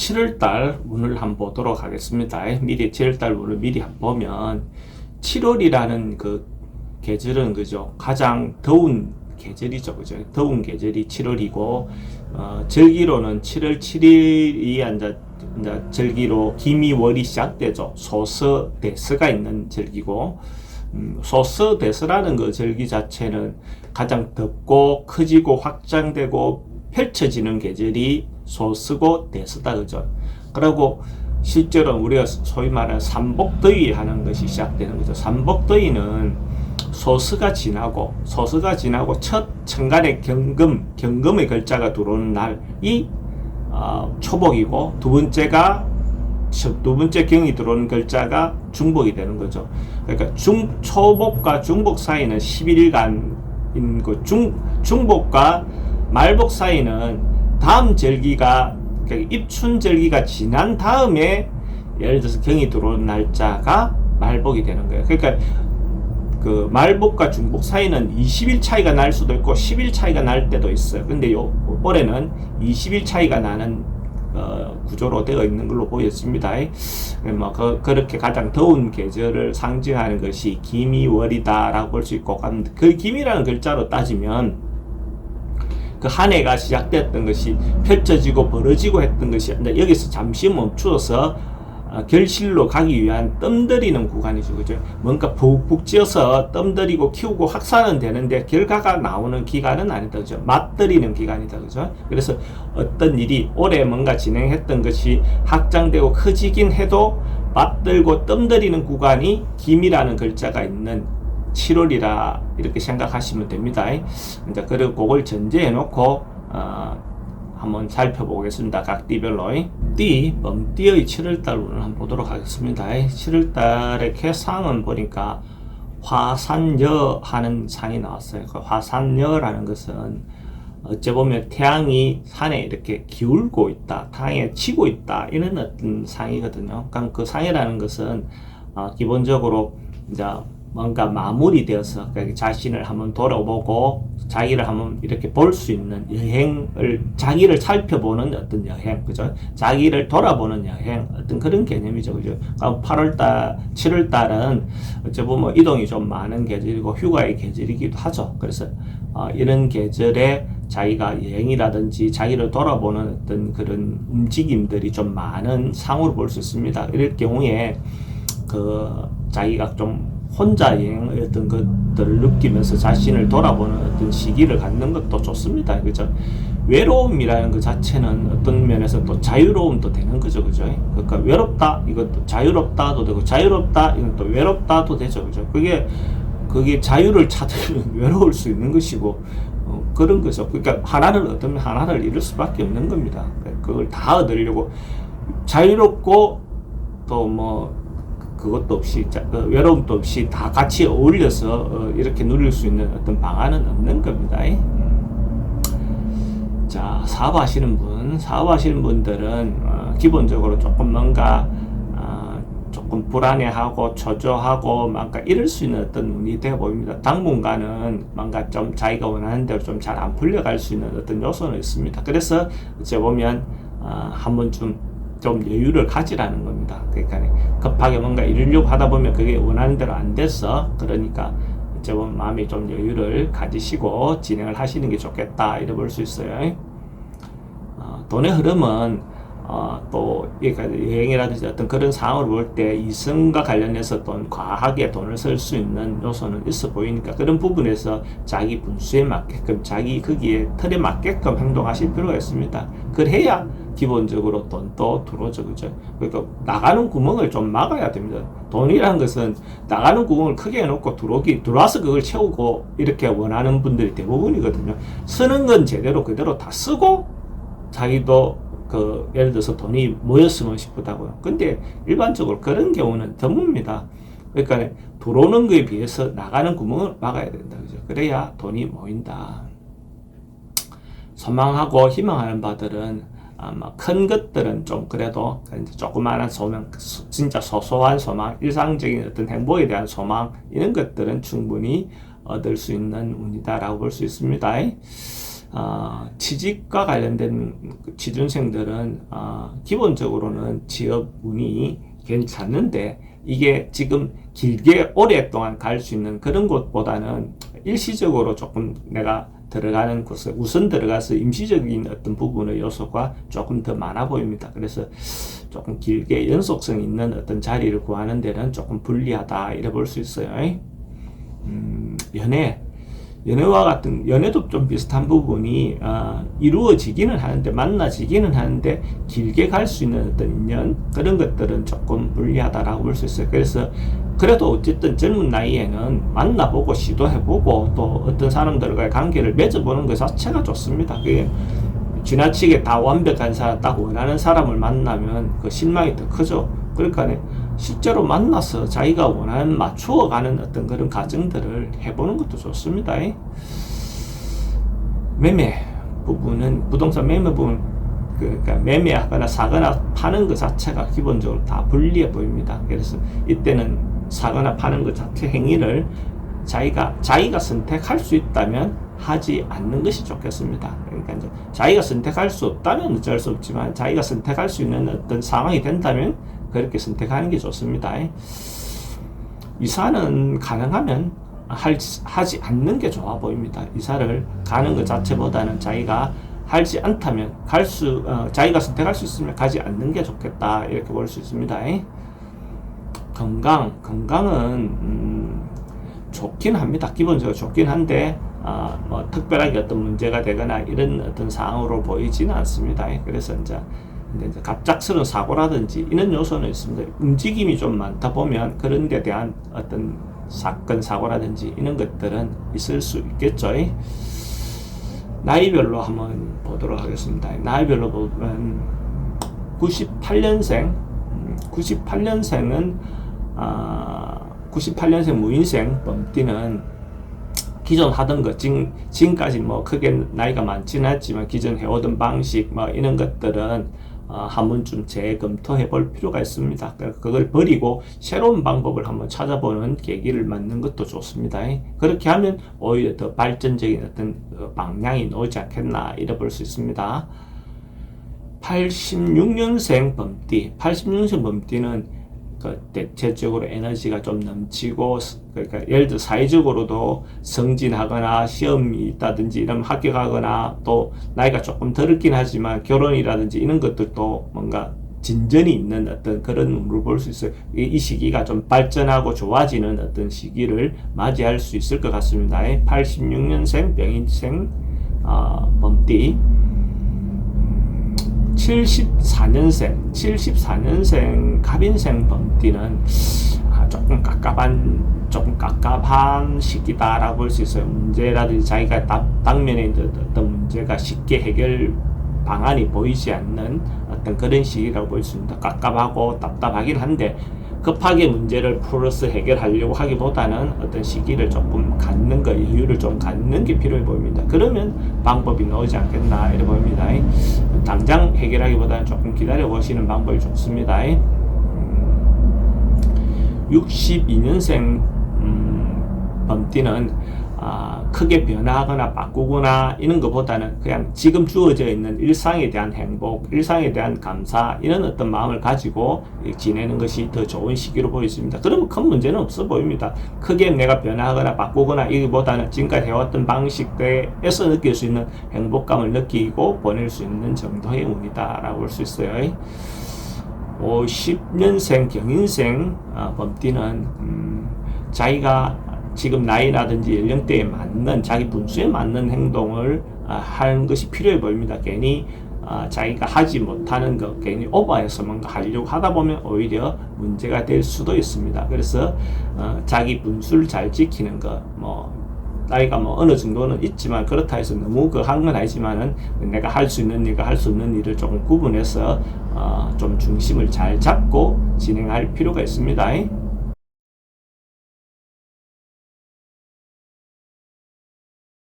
7월달 운을 한번 보도록 하겠습니다. 미리 7월달 운을 미리 한번 보면 7월이라는 그 계절은 그죠, 가장 더운 계절이죠, 그죠. 더운 계절이 7월이고 절기로는 7월 7일이 이제 절기로 기미월이 시작되죠. 소서대서가 있는 절기고, 소서대서라는 그 절기 자체는 가장 덥고 커지고 확장되고 펼쳐지는 계절이 소서고 대서다, 그죠. 그리고 실제로 우리가 소위 말하는 삼복더위 하는 것이 시작되는 거죠. 삼복더위는 소서가 지나고 첫 천간의 경금의 글자가 들어오는 날이 초복이고, 두 번째 경이 들어오는 글자가 중복이 되는 거죠. 그러니까 초복과 중복 사이는 11일간인 거, 중복과 말복 사이는 다음 절기가, 그러니까 입춘절기가 지난 다음에 예를 들어서 경이 들어오는 날짜가 말복이 되는 거예요. 그러니까 그 말복과 중복 사이는 20일 차이가 날 수도 있고 10일 차이가 날 때도 있어요. 근데 올해는 20일 차이가 나는 구조로 되어 있는 걸로 보였습니다. 뭐 그렇게 가장 더운 계절을 상징하는 것이 기미월이다라고 볼 수 있고, 그 기미라는 글자로 따지면 그 한 해가 시작됐던 것이 펼쳐지고 벌어지고 했던 것이 여기서 잠시 멈추어서 결실로 가기 위한 뜸들이는 구간이죠, 그죠? 뭔가 푹푹 찌어서 뜸들이고 키우고 확산은 되는데 결과가 나오는 기간은 아니다, 그죠? 맛들이는 기간이다, 그죠? 그래서 어떤 일이 올해 뭔가 진행했던 것이 확장되고 커지긴 해도 맛들고 뜸들이는 구간이 김이라는 글자가 있는 7월이라 이렇게 생각하시면 됩니다. 이제 그리고 그걸 전제해 놓고 한번 살펴보겠습니다. 각 띠별로. 뻥띠의 7월달 운을 한번 보도록 하겠습니다. 7월달의 개상은 보니까 화산여 하는 상이 나왔어요. 그 화산여라는 것은 어째 보면 태양이 산에 이렇게 기울고 있다, 태양에 치고 있다, 이런 어떤 상이거든요. 그러니까 그 상이라는 것은 기본적으로 이제 뭔가 마무리되어서 자신을 한번 돌아보고 자기를 한번 이렇게 볼 수 있는 여행을, 자기를 살펴보는 어떤 여행, 그죠? 자기를 돌아보는 여행, 어떤 그런 개념이죠, 그죠? 8월달, 7월달은 어째 보면 이동이 좀 많은 계절이고 휴가의 계절이기도 하죠. 그래서 이런 계절에 자기가 여행이라든지 자기를 돌아보는 어떤 그런 움직임들이 좀 많은 상으로 볼 수 있습니다. 이럴 경우에 자기가 좀 혼자 여행의 어떤 것들을 느끼면서 자신을 돌아보는 어떤 시기를 갖는 것도 좋습니다. 그죠? 외로움이라는 것 자체는 어떤 면에서 또 자유로움도 되는 거죠. 그죠? 그러니까 외롭다, 이것도 자유롭다도 되고, 자유롭다, 이건 또 외롭다도 되죠. 그죠? 그게 자유를 찾으면 외로울 수 있는 것이고, 그런 거죠. 그러니까 하나를 얻으면 하나를 잃을 수밖에 없는 겁니다. 그걸 다 얻으려고 자유롭고 또 그것도 없이 외로움도 없이 다 같이 어울려서 이렇게 누릴 수 있는 어떤 방안은 없는 겁니다. 자, 사업하시는 분들은 기본적으로 조금 뭔가 조금 불안해하고 초조하고 뭔가 이럴 수 있는 어떤 운이 되어 보입니다. 당분간은 뭔가 좀 자기가 원하는 대로 좀 잘 안 풀려갈 수 있는 어떤 요소는 있습니다. 그래서 이제 보면 한번 좀 여유를 가지라는 겁니다. 그러니까 급하게 뭔가 이루려고 하다 보면 그게 원하는 대로 안 돼서, 그러니까 이제 마음에 좀 여유를 가지시고 진행을 하시는 게 좋겠다, 이래 볼 수 있어요. 돈의 흐름은 또 여행이라든지 어떤 그런 상황을 볼 때 이성과 관련해서 과하게 돈을 쓸 수 있는 요소는 있어 보이니까 그런 부분에서 자기 분수에 맞게끔, 자기 거기에 틀에 맞게끔 행동하실 필요가 있습니다. 그래야 기본적으로 돈도 들어오죠, 그죠? 그러니까 나가는 구멍을 좀 막아야 됩니다. 돈이라는 것은 나가는 구멍을 크게 해놓고 들어와서 그걸 채우고 이렇게 원하는 분들이 대부분이거든요. 쓰는 건 제대로 그대로 다 쓰고 자기도 예를 들어서 돈이 모였으면 싶다고요. 근데 일반적으로 그런 경우는 드뭅니다. 그러니까 들어오는 거에 비해서 나가는 구멍을 막아야 된다, 그죠? 그래야 돈이 모인다. 소망하고 희망하는 바들은 아마 큰 것들은 좀 그래도 조그마한 소망, 진짜 소소한 소망, 일상적인 어떤 행복에 대한 소망, 이런 것들은 충분히 얻을 수 있는 운이다라고 볼 수 있습니다. 취직과 관련된 취준생들은 기본적으로는 취업 운이 괜찮은데 이게 지금 길게 오랫동안 갈 수 있는 그런 곳보다는 일시적으로 조금 내가 들어가는 곳에 우선 들어가서 임시적인 어떤 부분의 요소가 조금 더 많아 보입니다. 그래서 조금 길게 연속성 있는 어떤 자리를 구하는 데는 조금 불리하다 이래 볼 수 있어요. 연애와 같은, 연애도 좀 비슷한 부분이 이루어지기는 하는데, 만나지기는 하는데 길게 갈 수 있는 어떤 인연, 그런 것들은 조금 불리하다라고 볼 수 있어요. 그래서 그래도 어쨌든 젊은 나이에는 만나보고 시도해보고 또 어떤 사람들과의 관계를 맺어보는 것 자체가 좋습니다. 그게 지나치게 다 완벽한 사람, 딱 원하는 사람을 만나면 그 실망이 더 크죠. 그러니까 실제로 만나서 자기가 원하는 맞추어가는 어떤 그런 과정들을 해보는 것도 좋습니다. 매매 부분은, 부동산 매매 부분, 그러니까 매매하거나 사거나 파는 것 자체가 기본적으로 다 불리해 보입니다. 그래서 이때는 사거나 파는 것 자체 행위를 자기가 선택할 수 있다면 하지 않는 것이 좋겠습니다. 그러니까 이제 자기가 선택할 수 없다면 어쩔 수 없지만 자기가 선택할 수 있는 어떤 상황이 된다면 그렇게 선택하는 게 좋습니다. 이사는 가능하면 하지 않는 게 좋아 보입니다. 이사를 가는 것 자체보다는 자기가 하지 않다면 자기가 선택할 수 있으면 가지 않는 게 좋겠다 이렇게 볼 수 있습니다. 건강은 좋긴 합니다. 기본적으로 좋긴 한데 뭐 특별하게 어떤 문제가 되거나 이런 어떤 상황으로 보이지는 않습니다. 그래서 이제 갑작스러운 사고라든지 이런 요소는 있습니다. 움직임이 좀 많다 보면 그런 데 대한 어떤 사건, 사고라든지 이런 것들은 있을 수 있겠죠. 나이별로 한번 보도록 하겠습니다. 나이별로 보면 98년생은 98년생 무인생 범띠는 기존 하던 것, 지금까지 뭐 크게 나이가 많지는 않지만 기존 해오던 방식 뭐 이런 것들은 한 번쯤 재검토해 볼 필요가 있습니다. 그걸 버리고 새로운 방법을 한번 찾아보는 계기를 만드는 것도 좋습니다. 그렇게 하면 오히려 더 발전적인 어떤 방향이 나오지 않겠나 이래 볼 수 있습니다. 86년생 범띠는 대체적으로 에너지가 좀 넘치고, 그러니까 예를 들어 사회적으로도 승진하거나 시험이 있다든지 이러면 합격하거나, 또 나이가 조금 덜었긴 하지만 결혼이라든지 이런 것들도 뭔가 진전이 있는 어떤 그런 운을 볼 수 있어요. 이 시기가 좀 발전하고 좋아지는 어떤 시기를 맞이할 수 있을 것 같습니다. 86년생 병인생 범띠, 74년생 갑인생 범띠는 조금 깝깝한 시기다라고 볼 수 있어요. 문제라든지 자기가 당면에 있는 어떤 문제가 쉽게 해결 방안이 보이지 않는 어떤 그런 시기라고 볼 수 있습니다. 깝깝하고 답답하긴 한데 급하게 문제를 풀어서 해결하려고 하기보다는 어떤 시기를 조금 갖는 거, 여유를 좀 갖는 게 필요해 보입니다. 그러면 방법이 나오지 않겠나 이래 보입니다. 당장 해결하기보다는 조금 기다려 보시는 방법이 좋습니다. 62년생 범띠는 크게 변화하거나 바꾸거나 이런 것보다는 그냥 지금 주어져 있는 일상에 대한 행복, 일상에 대한 감사, 이런 어떤 마음을 가지고 지내는 것이 더 좋은 시기로 보입니다. 그러면 큰 문제는 없어 보입니다. 크게 내가 변화하거나 바꾸거나 이기보다는 지금까지 해왔던 방식에서 느낄 수 있는 행복감을 느끼고 보낼 수 있는 정도의 운이다라고 볼 수 있어요. 50년생 경인생 범띠는 자기가 지금 나이라든지 연령대에 맞는, 자기 분수에 맞는 행동을 하는 것이 필요해 보입니다. 괜히 자기가 하지 못하는 것, 괜히 오버해서 뭔가 하려고 하다 보면 오히려 문제가 될 수도 있습니다. 그래서 자기 분수를 잘 지키는 것, 나이가 어느 정도는 있지만 그렇다 해서 너무 한 건 아니지만은 내가 할 수 있는 일과 할 수 없는 일을 조금 구분해서 좀 중심을 잘 잡고 진행할 필요가 있습니다.